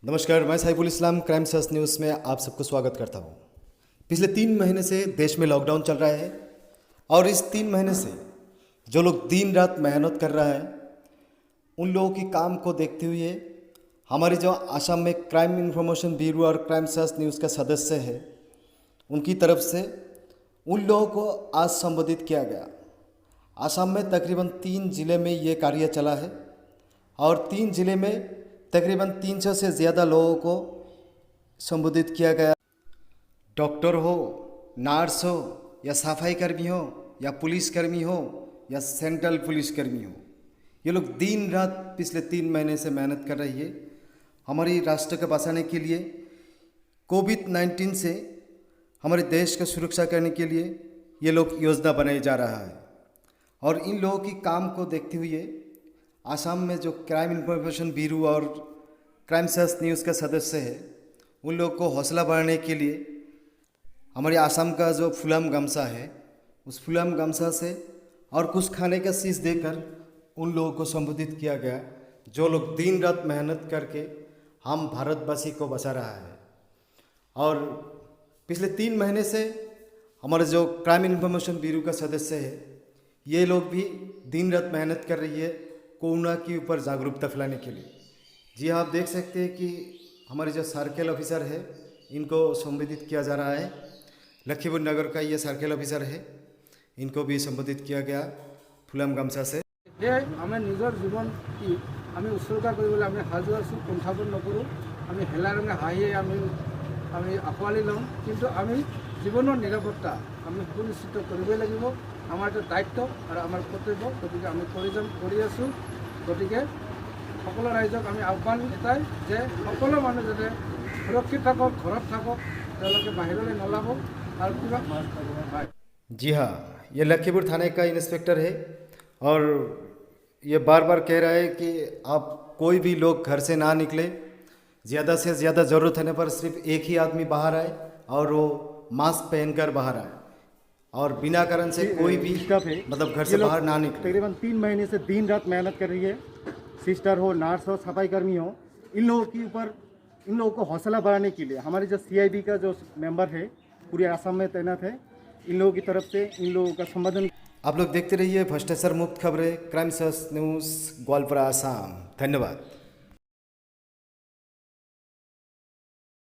नमस्कार, मैं साइफुल इस्लाम crime search news में आप सबको स्वागत करता हूँ। पिछले 3 महीने से देश में लॉकडाउन चल रहा है और इस 3 महीने से जो लोग दिन रात मेहनत कर रहा है उन लोगों की काम को देखते हुए हमारी जो आसाम में क्राइम इन्फॉर्मेशन ब्यूरो और क्राइम सर्च न्यूज़ का सदस्य है उनकी तरफ से उन लोगों को आज संबोधित किया गया। आसाम में तकरीबन 3 ज़िले में ये कार्य चला है और 3 ज़िले में तकरीबन 300 से ज़्यादा लोगों को संबोधित किया गया। डॉक्टर हो, नर्स हो या सफाई कर्मी हो या पुलिसकर्मी हो या सेंट्रल पुलिसकर्मी हो, ये लोग दिन रात पिछले 3 महीने से मेहनत कर रही है हमारी राष्ट्र को बचाने के लिए। कोविड-19 से हमारे देश का सुरक्षा करने के लिए ये लोग योजना बनाई जा रहा है और इन लोगों की काम को देखते हुए आसाम में जो क्राइम इन्फॉर्मेशन ब्यूरो और क्राइम सर्च न्यूज़ का सदस्य है उन लोगों को हौसला बढ़ाने के लिए हमारे आसाम का जो फुलाम गमसा है उस फुलाम गमसा से और कुछ खाने का चीज़ देकर उन लोगों को संबोधित किया गया जो लोग दिन रात मेहनत करके हम भारतवासी को बचा रहा है। और पिछले 3 महीने से हमारे जो क्राइम इन्फॉर्मेशन ब्यूरो का सदस्य है ये लोग भी दिन रात मेहनत कर रही है कोरोना के ऊपर जागरूकता फैलाने के लिए। जी हाँ, आप देख सकते हैं कि हमारे जो सर्कल ऑफिसर है इनको संबोधित किया जा रहा है। लखीमपुर नगर का ये सर्कल ऑफिसर है, इनको भी संबोधित किया गया फुलाम गामसा से। आम निजर जीवन की आम उत्सर्गा कर हाजुर आसो कुंठाबन नकरो आम हेला रंगे हाहिए आम आखवाली लওঁ किन्तु आम जीवन निरापत्ता आम सुनिश्चित करबই লাগিব। आमार जो दायित्व और आमार कर्तव्य गति आम कर आसो। गति सकल राइजक आम आह्वान एटाই যে সকলো মানুহ যাতে सुरक्षित থাকক, ঘৰত থাকক, বাহিৰলৈ নোলাব और पूरा मास्क लगाए। जी हाँ, ये लखीमपुर थाने का इंस्पेक्टर है और ये बार बार कह रहा है कि आप कोई भी लोग घर से ना निकले, ज़्यादा से ज़्यादा ज़रूरत होने पर सिर्फ एक ही आदमी बाहर आए और वो मास्क पहनकर बाहर आए और बिना कारण से कोई भी मतलब घर से बाहर ना निकले। तकरीबन 3 महीने से दिन रात मेहनत कर रही है। सिस्टर हो, नर्स हो, सफाई कर्मी हो, इन लोगों के ऊपर इन लोगों को हौसला बढ़ाने के लिए हमारे जो CIB का जो मेंबर है पूरे आसाम में तैनात है, इन लोगों की तरफ से इन लोगों का संबोधन। आप लोग देखते रहिए भ्रष्टाचार मुक्त खबरें, crime search news, Goalpara, Assam. धन्यवाद।